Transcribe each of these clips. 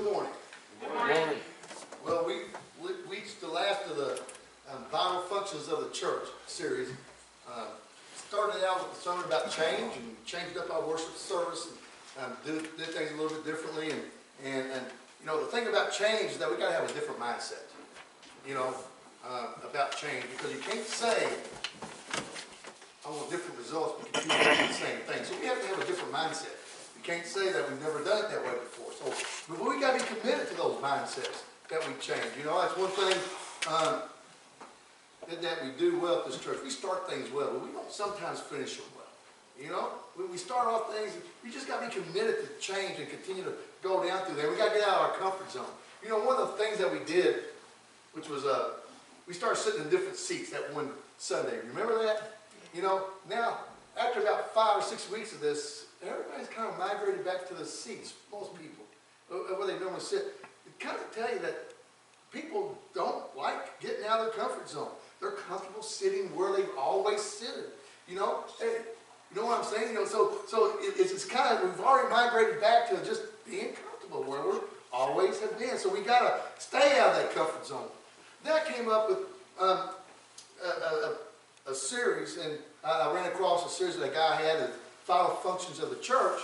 morning. Good morning. Well, we reached the last of the vital functions of the church series. Started out with the sermon about change and changed up our worship service and did things a little bit differently. And you know, the thing about change is that we got to have a different mindset. You know, about change, because you can't say I want different results but continue doing the same thing. So we have to have a different mindset. You can't say that we've never done it that way before. So, but we got to be committed to those mindsets that we change. You know, that's one thing that we do well at this church. We start things well, but we don't sometimes finish them well. You know, when we start off things, we just got to be committed to change and continue to go down through there. We got to get out of our comfort zone. You know, one of the things that we did, which was we started sitting in different seats that one Sunday. Remember that? You know, now after about 5 or 6 weeks of this, everybody's kind of migrated back to the seats. Most people, where they normally sit. It kind of tell you that people don't like getting out of their comfort zone. They're comfortable sitting where they've always sitted. You know, hey, you know what I'm saying? You know, so it's kind of, we've already migrated back to just being comfortable where we always have been. So we got to stay out of that comfort zone. Then I came up with a series, and I ran across a series that a guy had, the vital functions of the church.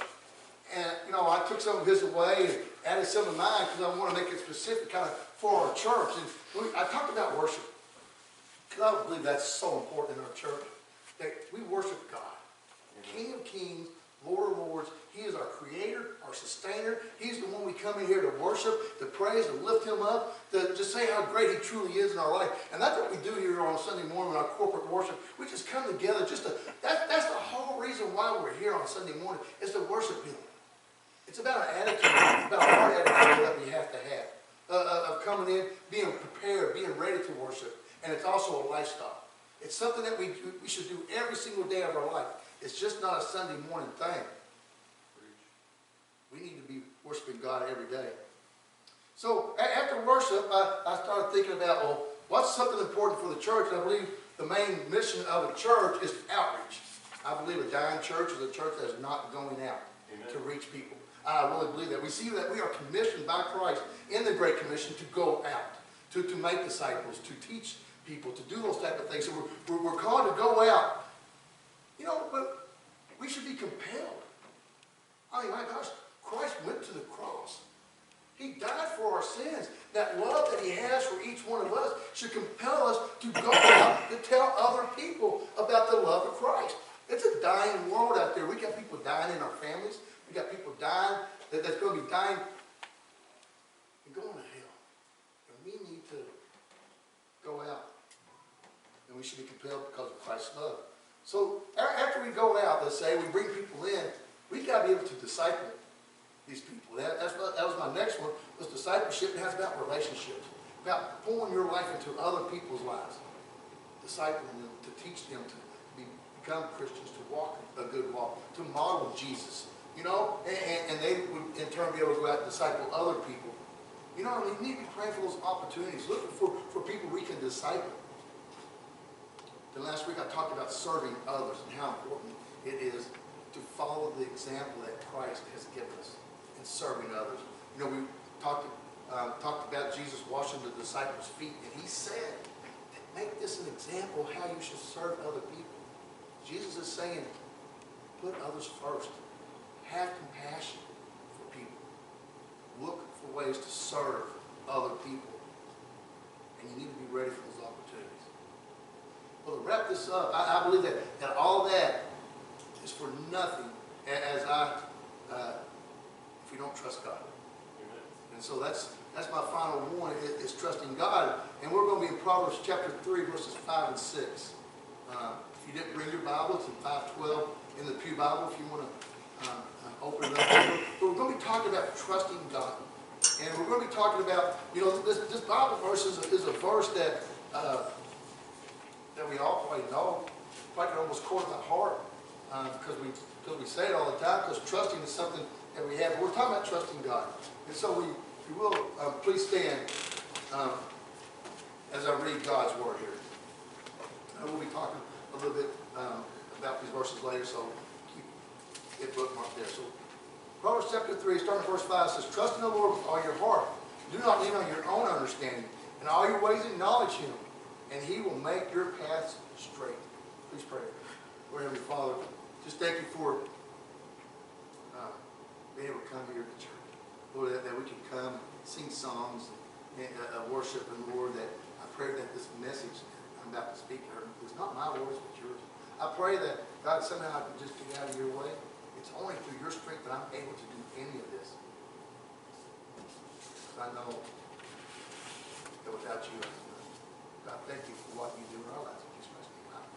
And, you know, I took some of his away and added some of mine because I want to make it specific kind of for our church. And I talked about worship, because I believe that's so important in our church, that we worship God, King of Kings, Lord of Lords. He is our creator, our sustainer. He's the one we come in here to worship, to praise, to lift him up, to just say how great he truly is in our life. And that's what we do here on Sunday morning in our corporate worship. We just come together just to, that's the whole reason why we're here on Sunday morning, is to worship him. It's about an attitude, about a heart attitude that we have to have, of coming in, being prepared, being ready to worship. And it's also a lifestyle. It's something that we should do every single day of our life. It's just not a Sunday morning thing. We need to be worshiping God every day. So after worship, I started thinking about, well, what's something important for the church? And I believe the main mission of a church is outreach. I believe a dying church is a church that is not going out to reach people. I really believe that. We see that we are commissioned by Christ in the Great Commission to go out, to make disciples, to teach people, to do those type of things. So we're called to go out. You know, but we should be compelled. I mean, my gosh, Christ went to the cross. He died for our sins. That love that he has for each one of us should compel us to go out to tell other people about the love of Christ. It's a dying world out there. We got people dying in our families. We got people dying that's going to be dying and going to hell. And we need to go out. And we should be compelled because of Christ's love. So after we go out, let's say, we bring people in, we've got to be able to disciple these people. That was my next one, was discipleship. And that's about relationships, about pouring your life into other people's lives, discipling them, to teach them to become Christians, to walk a good walk, to model Jesus. You know, and they would in turn be able to go out and disciple other people. You know, I mean, we need to be praying for those opportunities, looking for people we can disciple. Then last week I talked about serving others and how important it is to follow the example that Christ has given us in serving others. You know, we talked about Jesus washing the disciples' feet, and he said, make this an example of how you should serve other people. Jesus is saying, put others first. Have compassion for people. Look for ways to serve other people. And you need to be ready for those opportunities. Well, to wrap this up, I believe that all that is for nothing if we don't trust God. Amen. And so that's my final one, is trusting God. And we're going to be in Proverbs chapter 3, verses 5 and 6. If you didn't bring your Bible, it's in 512 in the Pew Bible if you want to open it up. But we're going to be talking about trusting God. And we're going to be talking about, you know, this Bible verse is a verse that we all probably know. Probably can almost quote it by heart because we say it all the time, because trusting is something that we have. But we're talking about trusting God. And so if you will, please stand as I read God's word here. And we'll be talking a little bit about these verses later, so keep it bookmarked there. So Proverbs chapter 3, starting verse 5, says, trust in the Lord with all your heart. Do not lean on your own understanding. In all your ways acknowledge Him, and He will make your paths straight. Please pray. Lord Heavenly Father, just thank you for being able to come here to church. Lord, that we can come, sing songs, and worship, and Lord, that I pray that this message I'm about to speak is not my words, but yours. I pray that, God, somehow I can just get out of your way. It's only through your strength that I'm able to do any of this. I know that without you, God, thank you for what you do in our lives. Jesus Christ,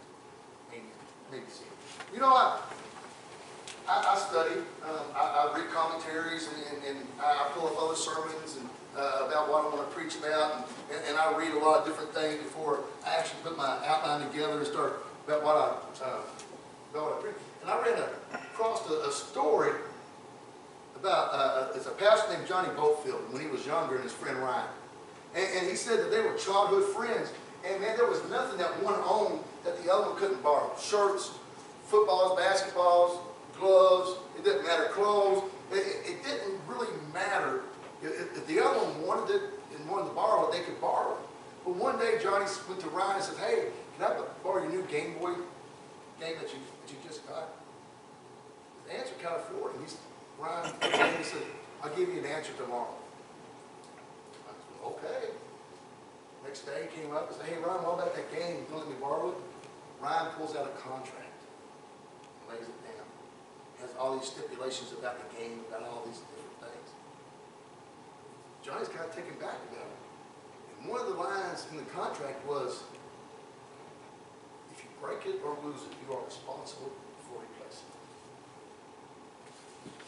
amen. Maybe see. You know, I study, I read commentaries, and I pull up other sermons and about what I want to preach about, and I read a lot of different things before I actually put my outline together and start about what I preach. And I ran across a story about it's a pastor named Johnny Boatfield when he was younger, and his friend Ryan. And he said that they were childhood friends, and man, there was nothing that one owned that the other one couldn't borrow. Shirts, footballs, basketballs, gloves, it didn't matter, clothes. It didn't really matter. If the other one wanted it and wanted to borrow it, they could borrow it. But one day Johnny went to Ryan and said, hey, can I borrow your new Game Boy game that you just got? The answer kind of floored him. Ryan said, I'll give you an answer tomorrow. I said, okay. Next day he came up and said, hey Ryan, what about that game? You gonna let me borrow it? Ryan pulls out a contract and lays it down. It has all these stipulations about the game, about all these different things. Johnny's kind of taken back about it. And one of the lines in the contract was, if you break it or lose it, you are responsible for replacing it.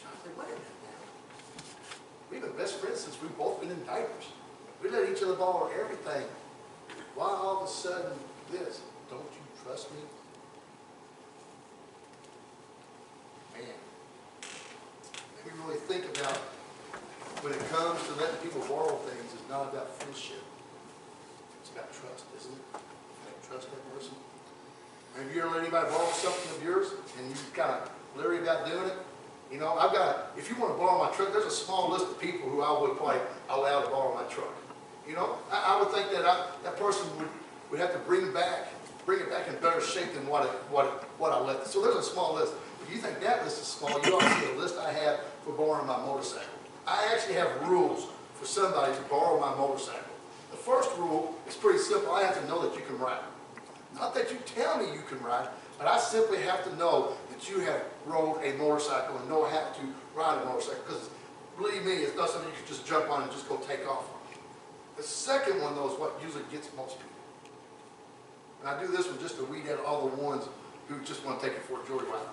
John's like, wait a minute now. We've been best friends since we've both been in diapers. We let each other borrow everything. Why all of a sudden this? Don't you trust me? Man, let me really think about when it comes to letting people borrow things, it's not about friendship. It's about trust, isn't it? You gotta trust that person. Have you ever let anybody borrow something of yours and you're kind of leery about doing it? You know, if you want to borrow my truck, there's a small list of people who I would probably allow to borrow my truck. You know, I would think that that person would have to bring it back in better shape than what I left. So there's a small list. If you think that list is small, you ought to see the list I have for borrowing my motorcycle. I actually have rules for somebody to borrow my motorcycle. The first rule is pretty simple. I have to know that you can ride. Not that you tell me you can ride, but I simply have to know that you have rode a motorcycle and know how to ride a motorcycle. Because believe me, it's not something you can just jump on and just go take off on. The second one, though, is what usually gets most people. And I do this one just to weed out all the ones who just want to take it for a joyride.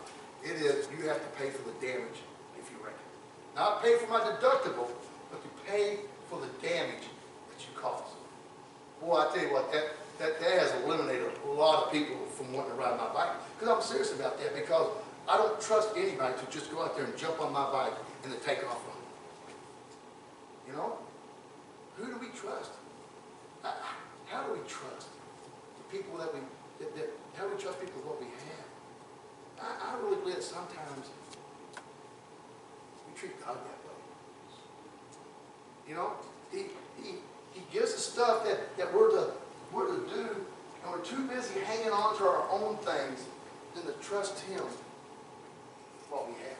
It is, you have to pay for the damage if you wreck it. Not pay for my deductible, but to pay for the damage that you caused. Boy, I tell you what, that has eliminated a lot of people from wanting to ride my bike. Because I'm serious about that, because I don't trust anybody to just go out there and jump on my bike and then take off on it. You know? Who do we trust? How do we trust the people how do we trust people with what we have? I really believe that sometimes we treat God that way. You know, He gives us stuff that we're to do, and we're too busy hanging on to our own things than to trust Him with what we have.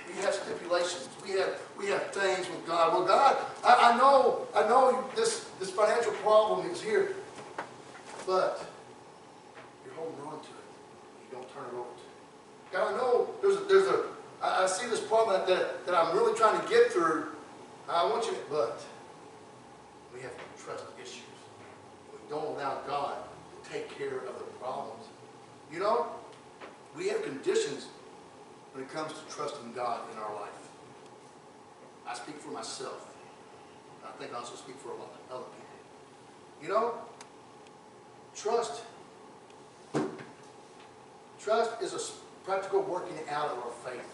We have stipulations. We have things with God. Well, God, I know this financial problem is here, but you're holding on to it. You don't turn it over to it. God, I know I see this problem that I'm really trying to get through. I want you to, but we have trust issues. We don't allow God to take care of the problems. You know, we have conditions when it comes to trusting God in our life. I speak for myself. I think I also speak for a lot of other people. You know, trust is a practical working out of our faith.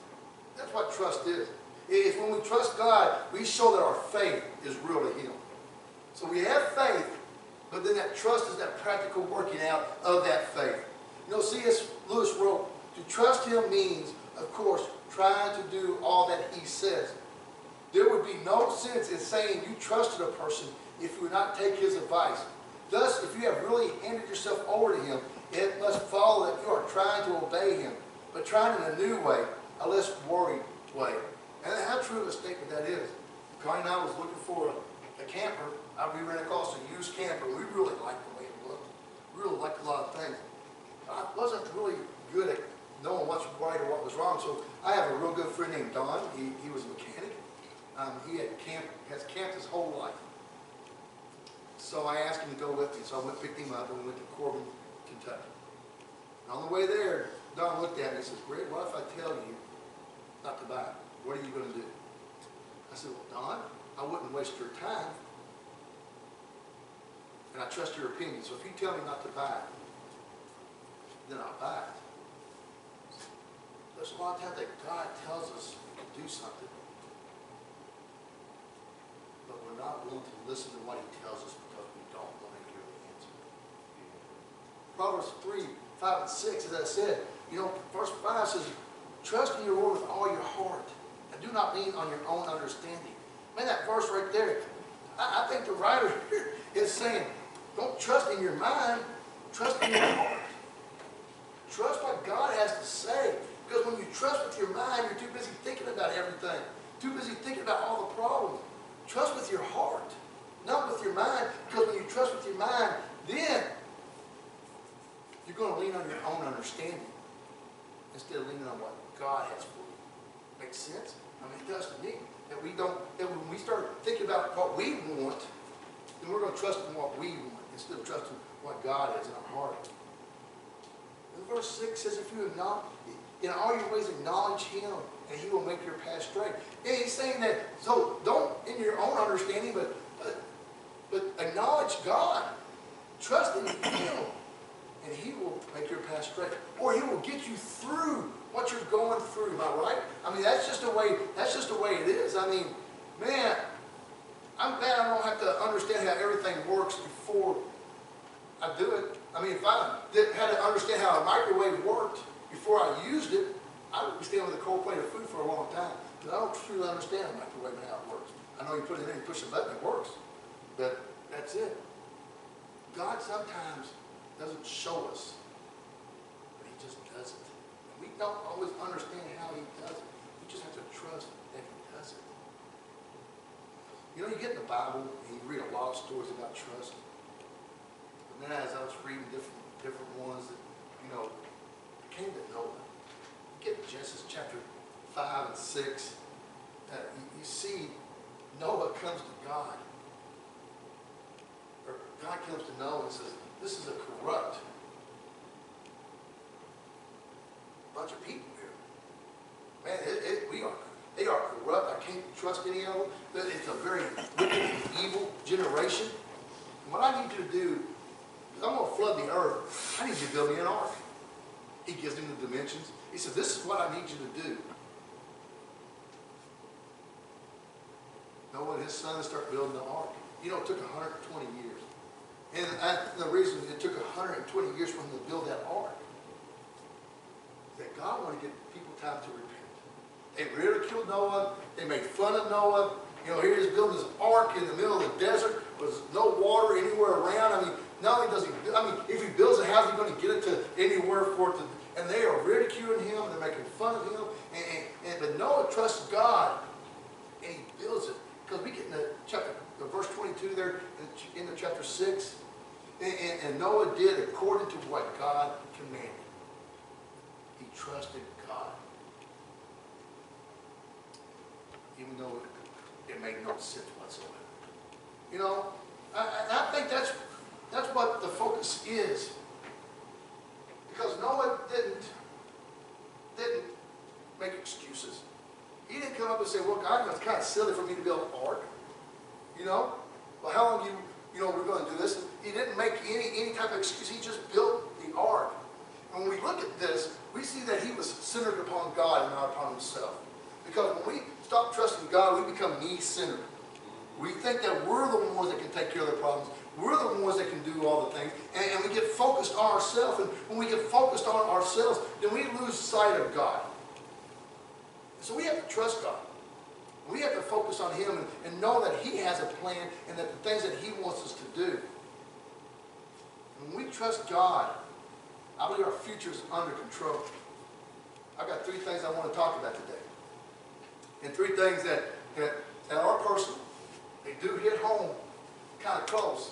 That's what trust is. It's when we trust God, we show that our faith is real to Him. So we have faith, but then that trust is that practical working out of that faith. You know, C.S. Lewis wrote, to trust Him means of course, trying to do all that he says. There would be no sense in saying you trusted a person if you would not take his advice. Thus, if you have really handed yourself over to him, it must follow that you are trying to obey him, but trying in a new way, a less worried way. And how true of a statement that is. Connie and I was looking for a camper. We ran across a used camper. We really liked the way it looked. We really liked a lot of things. I wasn't really good at knowing what's right or what was wrong. So I have a real good friend named Don. He was a mechanic. He has camped his whole life. So I asked him to go with me. So I went picked him up and we went to Corbin, Kentucky. And on the way there, Don looked at me and says, "Greg, what if I tell you not to buy it? What are you going to do?" I said, "Well, Don, I wouldn't waste your time. And I trust your opinion. So if you tell me not to buy it, then I'll buy it." There's a lot of times that God tells us to do something, but we're not willing to listen to what he tells us because we don't want to hear the answer. Proverbs 3, 5, and 6, as I said, verse 5 says, "Trust in your Lord with all your heart, and do not lean on your own understanding." Man, that verse right there, I think the writer here is saying, don't trust in your mind, trust in your heart. Trust what God has to say. Because when you trust with your mind, you're too busy thinking about everything. Too busy thinking about all the problems. Trust with your heart, not with your mind. Because when you trust with your mind, then you're going to lean on your own understanding instead of leaning on what God has for you. Makes sense? I mean, it does to me. That when we start thinking about what we want, then we're going to trust in what we want instead of trusting what God has in our heart. And verse 6 says, "If you acknowledge, in all your ways acknowledge him, and he will make your path straight." And he's saying that, so don't in your own understanding, but acknowledge God. Trust in him, and he will make your path straight. Or he will get you through what you're going through. Am I right? I mean, that's just the way it is. I mean, man, I'm glad I don't have to understand how everything works before I do it. I mean, if I had to understand how a microwave worked before I used it, I would be standing with a cold plate of food for a long time. Because I don't truly understand a microwave and how it works. I know you put it in, you push a button, it works. But that's it. God sometimes doesn't show us, but he just does it. And we don't always understand how he does it. We just have to trust that he does it. You get in the Bible and you read a lot of stories about trust. And then as I was reading different ones that, came to Noah. You get to Genesis chapter 5 and 6. You see Noah comes to God. Or God comes to Noah and says, "This is a corrupt bunch of people here. Man, they are corrupt. I can't trust any of them. It's a very wicked and evil generation. And what I need you to do, I'm going to flood the earth. I need you to build me an ark." He gives him the dimensions. He says, "This is what I need you to do." Noah and his sons start building the ark. It took 120 years. And the reason it took 120 years for him to build that ark is that God wanted to give people time to repent. They ridiculed Noah. They made fun of Noah. Here he's building this ark in the middle of the desert. There's no water anywhere around. I mean, not only does he, if he builds a house, he's going to get it to anywhere for it to. And they are ridiculing him. They're making fun of him. But Noah trusts God, and he builds it. Because we get in the verse 22 there, in the chapter 6, and Noah did according to what God commanded. He trusted God, even though it made no sense whatsoever. I think that's what the focus is. Because Noah didn't make excuses. He didn't come up and say, "Well, God, it's kind of silly for me to build an ark. Well, how long we're going to do this?" He didn't make any type of excuse. He just built the ark. And when we look at this, we see that he was centered upon God and not upon himself. Because when we stop trusting God, we become me-centered. We think that we're the ones that can take care of the problems. We're the ones that can do all the things. And we get focused on ourselves. And when we get focused on ourselves, then we lose sight of God. So we have to trust God. We have to focus on Him and know that He has a plan and that the things that He wants us to do. When we trust God, I believe our future is under control. I've got 3 things I want to talk about today. And 3 things that are personal. They do hit home kind of close.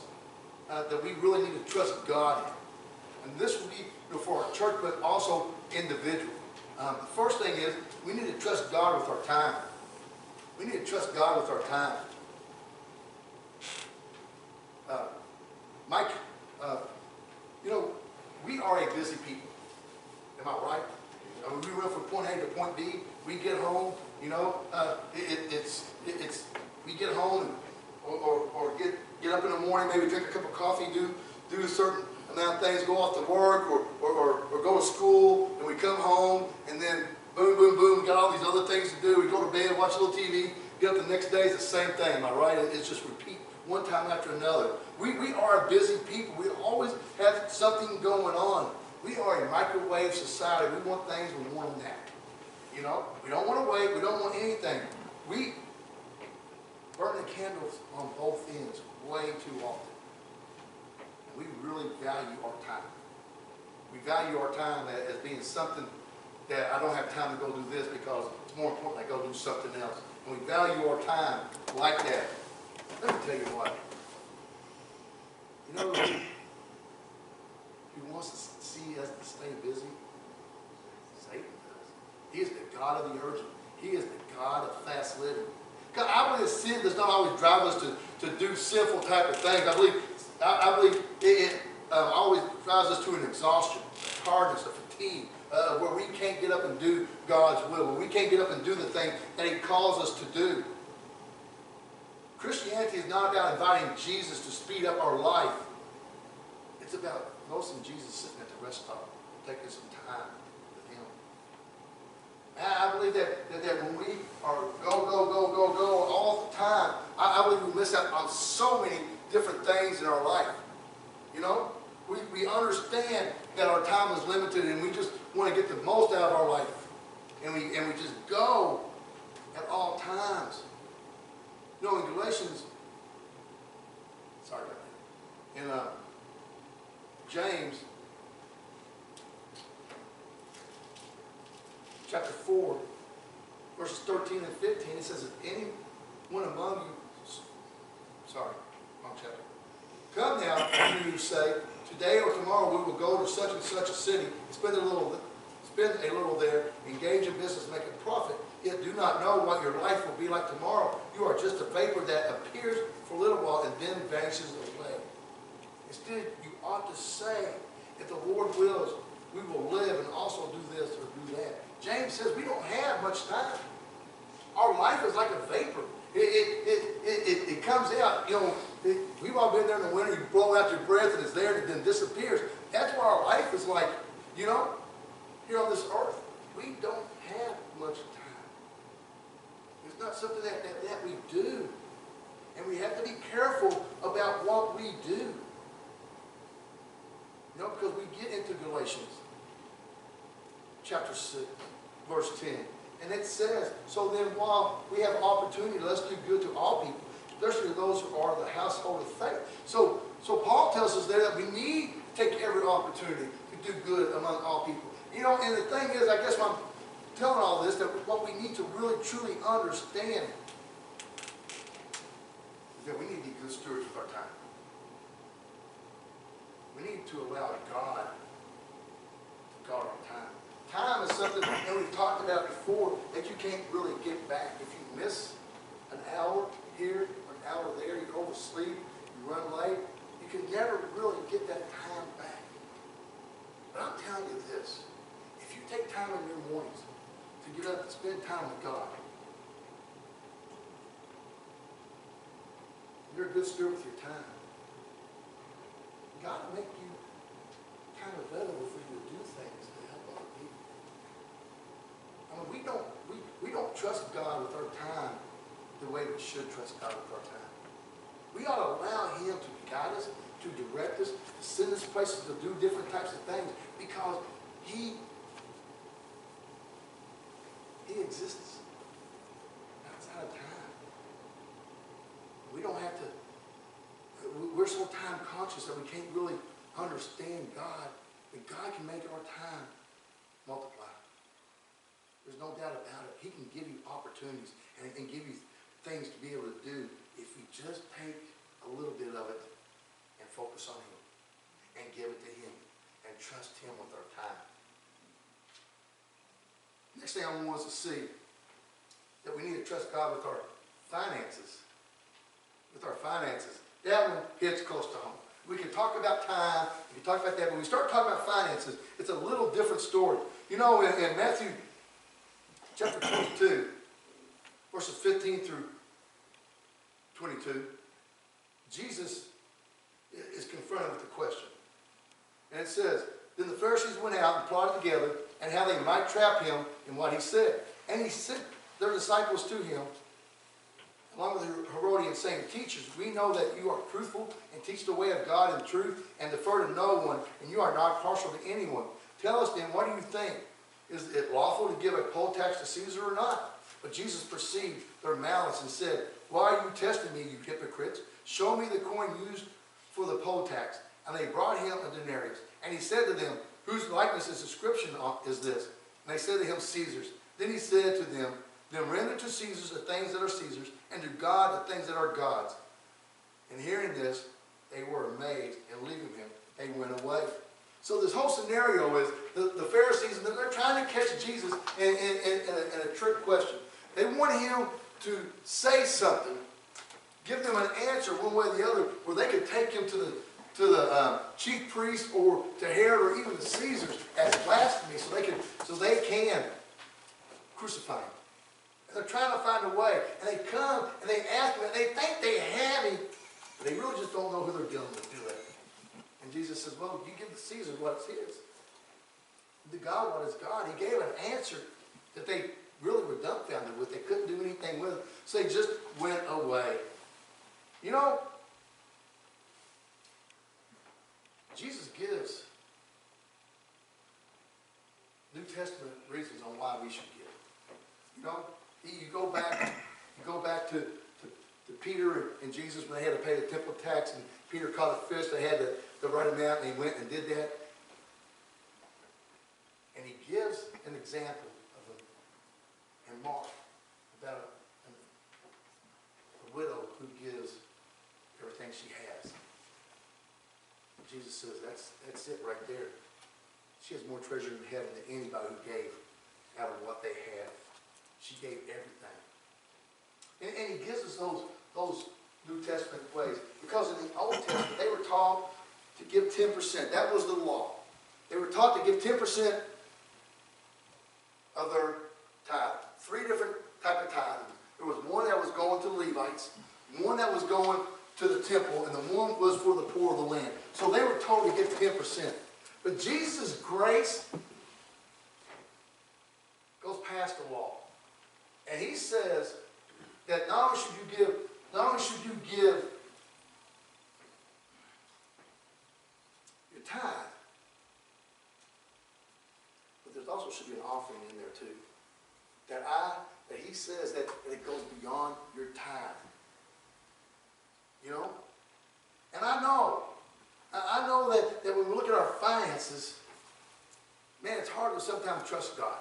That we really need to trust God in. And this will be for our church, but also individual. The first thing is we need to trust God with our time. We need to trust God with our time. Mike, we are a busy people. Am I right? We run from point A to point B. We get home. We get home or get up in the morning, maybe drink a cup of coffee, do a certain amount of things, go off to work or go to school, and we come home, and then boom, boom, boom, we got all these other things to do. We go to bed, watch a little TV, get up the next day, it's the same thing, am I right? It's just repeat one time after another. We are a busy people. We always have something going on. We are a microwave society. We want things, we want them now. We don't want to wait, we don't want anything. We burn the candles on both ends way too often. We really value our time. We value our time as being something that I don't have time to go do this because it's more important I go do something else. And we value our time like that. Let me tell you what. Who wants to see us to stay busy? Satan does. He is the God of the urgent. He is the God of fast living. God, I believe sin does not always drive us to do sinful type of things. I believe it always drives us to an exhaustion, a tiredness, a fatigue, where we can't get up and do God's will, where we can't get up and do the thing that He calls us to do. Christianity is not about inviting Jesus to speed up our life. It's about noticing Jesus sitting at the rest stop, taking some time with Him. And I believe that when we are go all the time, I believe we miss out on so many different things in our life. We understand that our time is limited and we just want to get the most out of our life. And we just go at all times. In Galatians, sorry about that, in James, chapter 4, verses 13 and 15, it says, if anyone among you, sorry, wrong chapter. Come now, you say, today or tomorrow we will go to such and such a city, spend a little there, engage in business, make a profit, yet do not know what your life will be like tomorrow. You are just a vapor that appears for a little while and then vanishes away. Instead, you ought to say, if the Lord wills, we will live and also do this or do that. James says we don't have much time. Our life is like a vapor. It comes out, we've all been there in the winter, you blow out your breath and it's there and it then disappears. That's what our life is like, here on this earth. We don't have much time. It's not something that we do. And we have to be careful about what we do. Because we get into Galatians chapter 6, verse 10. And it says, so then while we have opportunity, let's do good to all people, especially those who are the household of faith. So Paul tells us there that we need to take every opportunity to do good among all people. And the thing is, I guess when I'm telling all this, that what we need to really truly understand is that we need to be good stewards of our time. We need to allow God to guard our time. Time is something that we've talked about before that you can't really get back. If you miss an hour here or an hour there, you oversleep, you run late, you can never really get that time back. But I'm telling you this, if you take time in your mornings to get up and spend time with God, you're a good steward with your time. God will make you time available for you to do things to help other people. We don't trust God with our time the way we should trust God with our time. We ought to allow Him to guide us, to direct us, to send us places to do different types of things because He exists. we're so time conscious that we can't really understand God, that God can make our time multiply. There's no doubt about it. He can give you opportunities and he can give you things to be able to do if we just take a little bit of it and focus on him and give it to him and trust him with our time. Next thing I want us to see, that we need to trust God with our finances. With our finances. That one hits close to home. We can talk about time, we can talk about that, but when we start talking about finances, it's a little different story. You know, in Matthew chapter 22, verses 15 through 22, Jesus is confronted with the question. And it says, then the Pharisees went out and plotted together and how they might trap him in what he said. And he sent their disciples to him, along with the Herodians, saying, teachers, we know that you are truthful and teach the way of God in truth and defer to no one, and you are not partial to anyone. Tell us then, what do you think? Is it lawful to give a poll tax to Caesar or not? But Jesus perceived their malice and said, why are you testing me, you hypocrites? Show me the coin used for the poll tax. And they brought him a denarius. And he said to them, whose likeness and inscription is this? And they said to him, Caesar's. Then he said to them, then render to Caesar the things that are Caesar's, and to God the things that are God's. And hearing this, they were amazed, and leaving him, they went away. So this whole scenario is the Pharisees, they're trying to catch Jesus in a trick question. They want him to say something, give them an answer one way or the other, where they could take him to the chief priest or to Herod or even the Caesars as blasphemy, so they can crucify him. And they're trying to find a way, and they come and they ask him, and they think they have him, but they really just don't know who they're dealing with, do they? And Jesus says, well, you give the Caesar what's his. The God what is God. He gave an answer that they really were dumbfounded with. They couldn't do anything with it, so they just went away. You know, Jesus gives New Testament reasons on why we should give. You know, you go back to Peter and Jesus when they had to pay the temple tax, and Peter caught a fish. They had to write him out, and he went and did that. And he gives an example of in Mark about a widow who gives everything she has. Jesus says, that's it right there. She has more treasure in heaven than anybody who gave out of what they have. She gave everything. And he gives us those New Testament ways. Because in the Old Testament, they were taught to give 10%. That was the law. They were taught to give 10% of their tithe. 3 different types of tithing. There was one that was going to the Levites, one that was going to the temple, and the one was for the poor of the land. So they were told to give 10%. But Jesus' grace goes past the law. And he says that not only should you give your tithe, but there also should be an offering in there too. That he says that it goes beyond your tithe. You know? And I know that when we look at our finances, man, it's hard to sometimes trust God.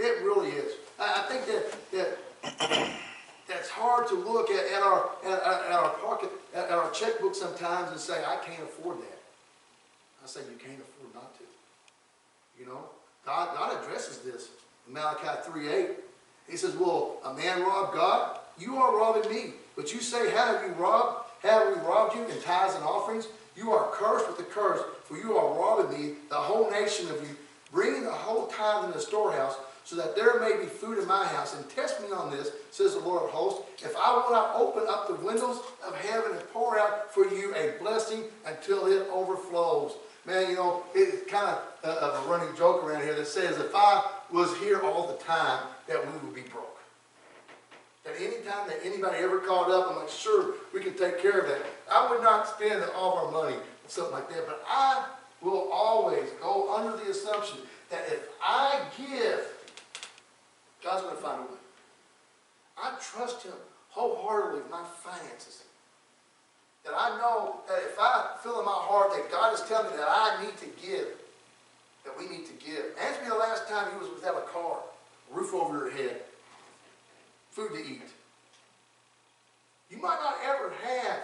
It really is. I think that's hard to look at our pocket, at our checkbook sometimes and say, I can't afford that. I say, you can't afford not to. You know? God addresses this in Malachi 3:8. He says, will a man rob God? You are robbing me. But you say, have we robbed you in tithes and offerings? You are cursed with a curse, for you are robbing me, the whole nation of you, bringing the whole tithe in the storehouse, so that there may be food in my house. And test me on this, says the Lord of hosts, if I will not open up the windows of heaven and pour out for you a blessing until it overflows. Man, you know, it's kind of a running joke around here that says if I was here all the time, that we would be broke. That any time that anybody ever called up, I'm like, sure, we can take care of that. I would not spend all of our money on something like that, but I will always go under the assumption that if I give, God's going to find a way. I trust him wholeheartedly with my finances. that I know that if I feel in my heart that God is telling me that I need to give, that we need to give. Ask me the last time you was without a car, a roof over your head, food to eat. You might not ever have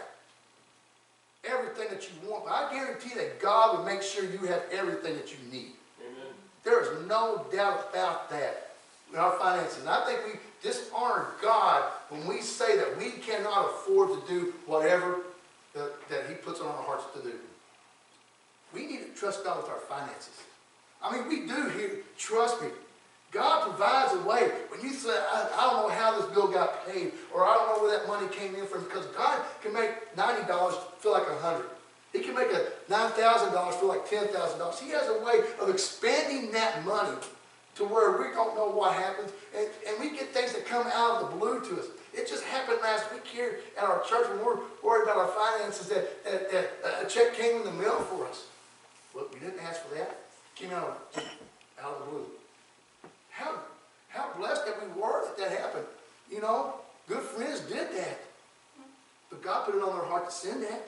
everything that you want, but I guarantee that God will make sure you have everything that you need. Amen. There is no doubt about that in our finances. And I think we dishonor God when we say that we cannot afford to do whatever that He puts on our hearts to do. We need to trust God with our finances. I mean, we do here. Trust me. God provides a way. When you say, I don't know how this bill got paid, or I don't know where that money came in from, because God can make $90 feel like $100. He can make a $9,000 feel like $10,000. He has a way of expanding that money to where we don't know what happens, and we get things that come out of the blue to us. It just happened last week here at our church when we're worried about our finances that a check came in the mail for us. Well, we didn't ask for that. It came out of the blue. How blessed that we were that happened. You know, good friends did that. But God put it on their heart to send that.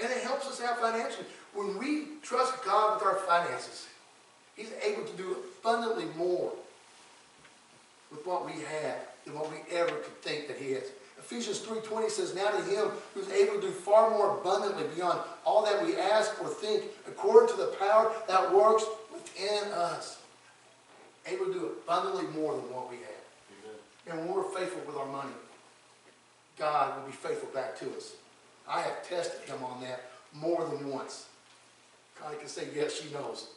And it helps us out financially. When we trust God with our finances, He's able to do abundantly more with what we have than what we ever could think that He has. Ephesians 3:20 says, now to Him who's able to do far more abundantly beyond all that we ask or think, according to the power that works within us. Able to do abundantly more than what we have. Amen. And when we're faithful with our money, God will be faithful back to us. I have tested Him on that more than once. God can say, yes, she knows.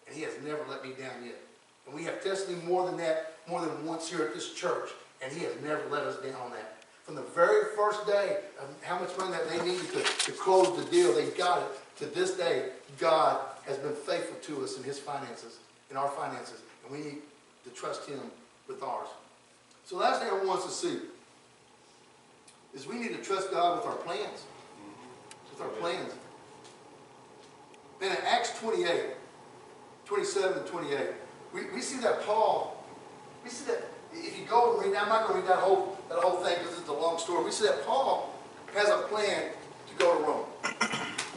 And He has never let me down yet. And we have tested Him more than that, more than once here at this church. And He has never let us down on that. From the very first day of how much money that they needed to close the deal, they got it. To this day, God has been faithful to us in His finances, in our finances. And we need to trust Him with ours. So the last thing I want us to see is we need to trust God with our plans. With our plans. Man, in Acts 28, 27 and 28, we see that Paul, we see that, if you go and read, I'm not going to read that whole thing because it's a long story. We see that Paul has a plan to go to Rome.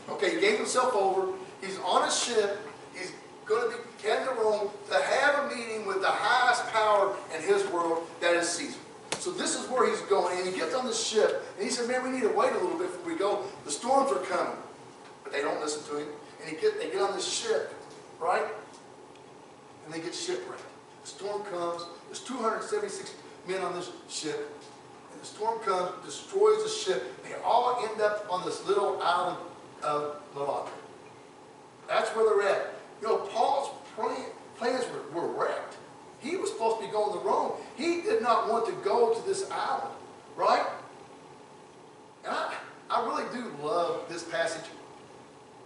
Okay, he gave himself over. He's on a ship. He's going to be heading to Rome to have a meeting with the highest power in his world, that is Caesar. So this is where he's going. And he gets on the ship, and he said, man, we need to wait a little bit before we go. The storms are coming. But they don't listen to him. And they get on this ship, right? And they get shipwrecked. The storm comes. There's 276 men on this ship. And the storm comes, destroys the ship. They all end up on this little island of Malta. That's where they're at. You know, Paul's plans were wrecked. He was supposed to be going to Rome. He did not want to go to this island, right? And I really do love this passage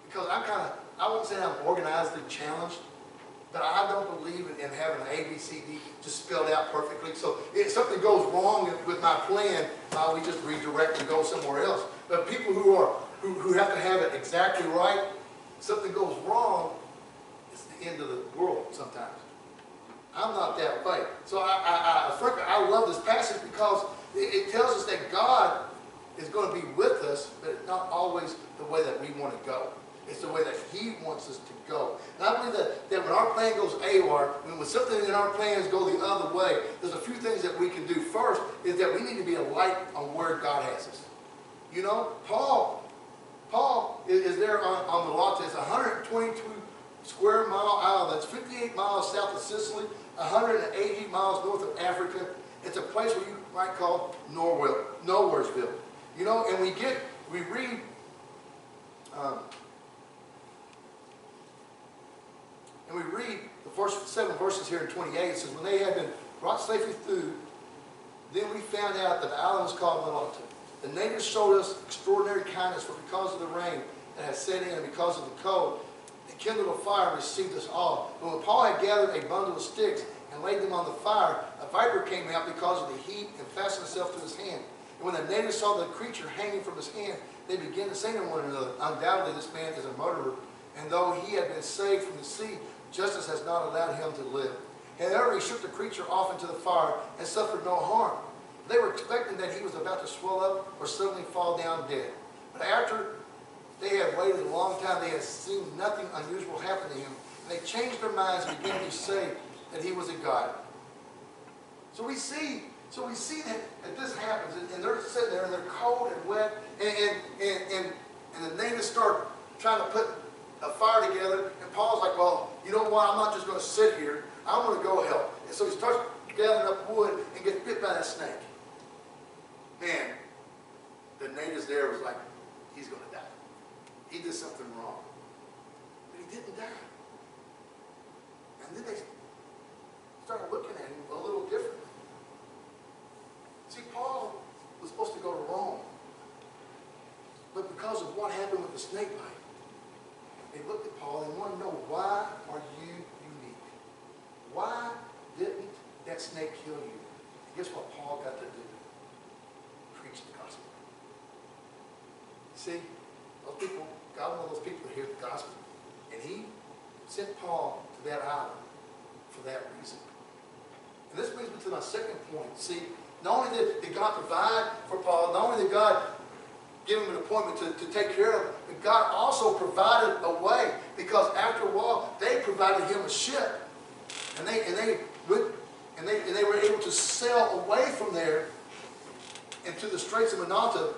because I won't say I'm organizedly challenged, but I don't believe in having an A, B, C, D just spelled out perfectly. So if something goes wrong with my plan, we just redirect and go somewhere else. But people who have to have it exactly right, if something goes wrong, it's the end of the world sometimes. I'm not that way. So frankly, I love this passage because it tells us that God is going to be with us, but it's not always the way that we want to go. It's the way that He wants us to go. And I believe that when our plan goes AWR, when something in our plans go the other way, there's a few things that we can do. First is that we need to be a light on where God has us. You know, Paul is there on the Malta. It's 122 square mile island. It's 58 miles south of Sicily, 180 miles north of Africa. It's a place where you might call Nowheresville. You know, and we read the first 7 verses here in 28. It says, when they had been brought safely through, then we found out that the island was called Malta. The natives showed us extraordinary kindness, for because of the rain that had set in and because of the cold, they kindled a fire and received us all. But when Paul had gathered a bundle of sticks and laid them on the fire, a viper came out because of the heat and fastened itself to his hand. And when the natives saw the creature hanging from his hand, they began to say to one another, undoubtedly this man is a murderer, and though he had been saved from the sea, justice has not allowed him to live. However, he shook the creature off into the fire and suffered no harm. They were expecting that he was about to swell up or suddenly fall down dead. But after they had waited a long time, they had seen nothing unusual happen to him. And they changed their minds and began to say that he was a god. So we see that this happens, and they're sitting there and they're cold and wet, and the natives start trying to put a fire together, and Paul's like, well, you know what, I'm not just going to sit here, I'm going to go help. And so he starts gathering up wood and gets bit by that snake. Man, the natives there was like, he's going to die. He did something wrong. But he didn't die. And then they started looking at him a little differently. See, Paul was supposed to go to Rome. But because of what happened with the snake bite, they looked at Paul and wanted to know, why are you unique? Why didn't that snake kill you? And guess what Paul got to do? Preach the gospel. See, those people, God wanted those people to hear the gospel. And he sent Paul to that island for that reason. And this brings me to my second point. See, not only did God provide for Paul, not only did God give him an appointment to take care of him, but God also provided a way, because after a while they provided him a ship, and they were able to sail away from there into the Straits of Malta,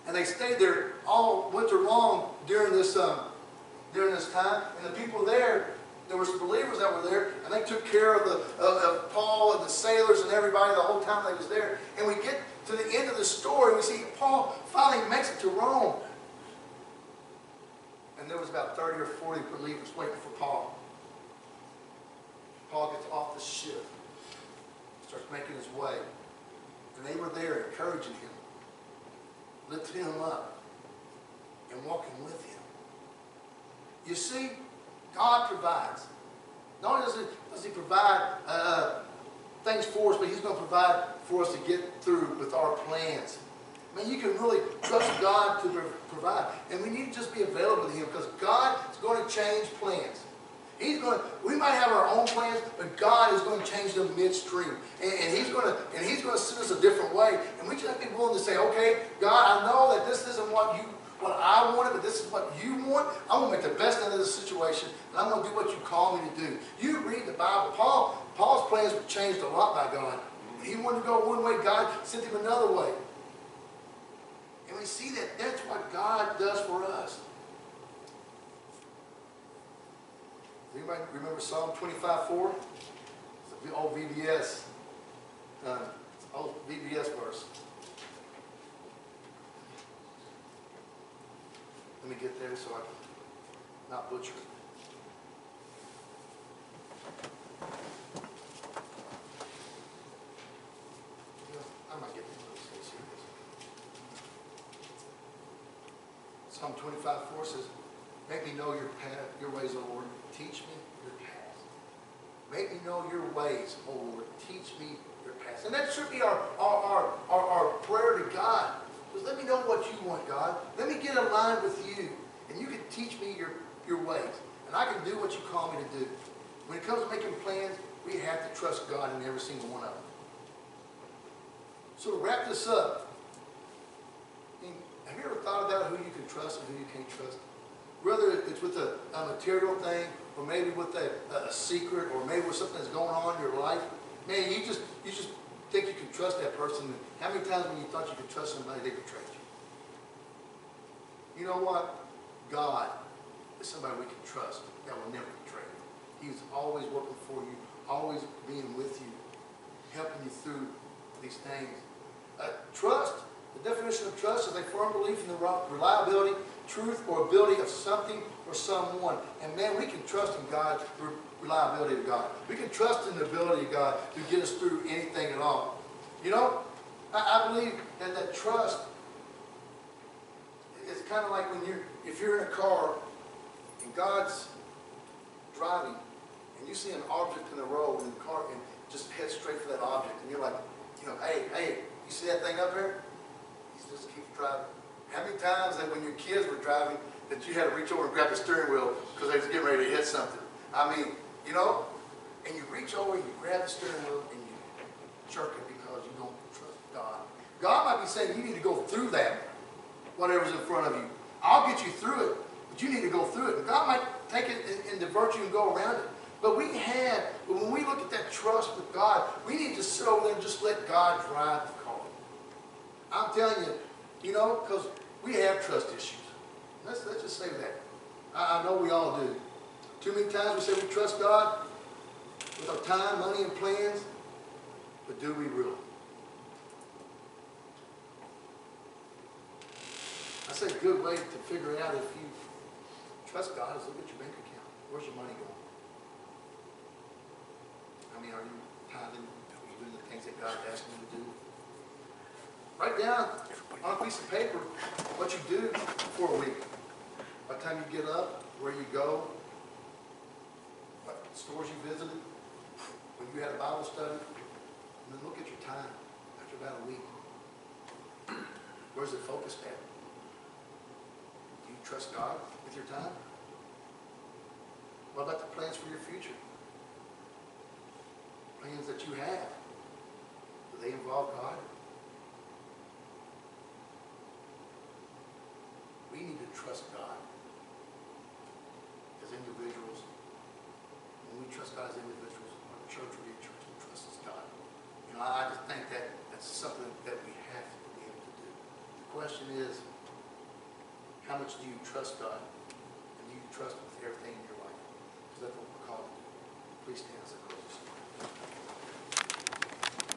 and they stayed there all winter long during this time. And the people there was believers that were there, and they took care of Paul and the sailors and everybody the whole time they was there. And we get to the end of the story, we see Paul finally makes it to Rome. And there was about 30 or 40 believers waiting for Paul. Paul gets off the ship, starts making his way. And they were there encouraging him, lifting him up, and walking with him. You see, God provides. Not only does he provide things for us, but he's going to provide for us to get through with our plans. I mean, you can really trust God to provide. And we need to just be available to him, because God is going to change plans. We might have our own plans, but God is going to change them midstream. And he's going to send us a different way. And we just have to be willing to say, okay, God, I know that this isn't what I wanted, but this is what you want. I'm going to make the best out of this situation, and I'm going to do what you call me to do. You read the Bible. Paul's plans were changed a lot by God. He wanted to go one way, God sent him another way. And we see that that's what God does for us. Anybody remember Psalm 25:4? It's an old VBS. Old VBS verse. Let me get there so I can not butcher it. I might get this. Psalm 25:4 says, "Make me know your path, your ways, O Lord. Teach me your paths." Make me know your ways, O Lord. Teach me your paths. And that should be our prayer to God. Just let me know what you want, God. Let me get aligned with you. And you can teach me your ways. And I can do what you call me to do. When it comes to making plans, we have to trust God in every single one of them. So to wrap this up, have you ever thought about who you can trust and who you can't trust? Whether it's with a material thing, or maybe with a secret, or maybe with something that's going on in your life. Man, you just think you can trust that person. How many times when you thought you could trust somebody, they betrayed you? You know what? God is somebody we can trust that will never betray you. He's always working for you, always being with you, helping you through these things. Trust, the definition of trust is a firm belief in the reliability, truth, or ability of something or someone. And man, we can trust in God, the reliability of God. We can trust in the ability of God to get us through anything at all. You know, I believe that trust is kind of like if you're in a car and God's driving and you see an object in the road in the car and just head straight for that object, and you're like, hey, you see that thing up there? He just keeps driving. How many times that when your kids were driving that you had to reach over and grab the steering wheel because they was getting ready to hit something? I mean, and you reach over and you grab the steering wheel and you jerk it because you don't trust God might be saying you need to go through that, whatever's in front of you. I'll get you through it, but you need to go through it. And God might take it and divert you and go around it. But when we look at that trust with God, we need to sit over there and just let God drive the car. I'm telling you, because we have trust issues. Let's just say that. I know we all do. Too many times we say we trust God with our time, money, and plans, but do we really? I say a good way to figure out if you trust God is look at your bank account. Where's your money going? I mean, are you tithing? Are you doing the things that God asked you to do? Write down on a piece of paper what you do for a week. By the time you get up, where you go, what stores you visited, when you had a Bible study, and then look at your time after about a week. Where's it focused at? Do you trust God with your time? What about the plans for your future? Plans that you have, do they involve God? We need to trust God as individuals. When we trust God as individuals, our church will be a church that trusts God. I just think that's something that we have to be able to do. The question is, how much do you trust God? And do you trust Him with everything in your life? Because that's what we're called to do. Please stand as I close this.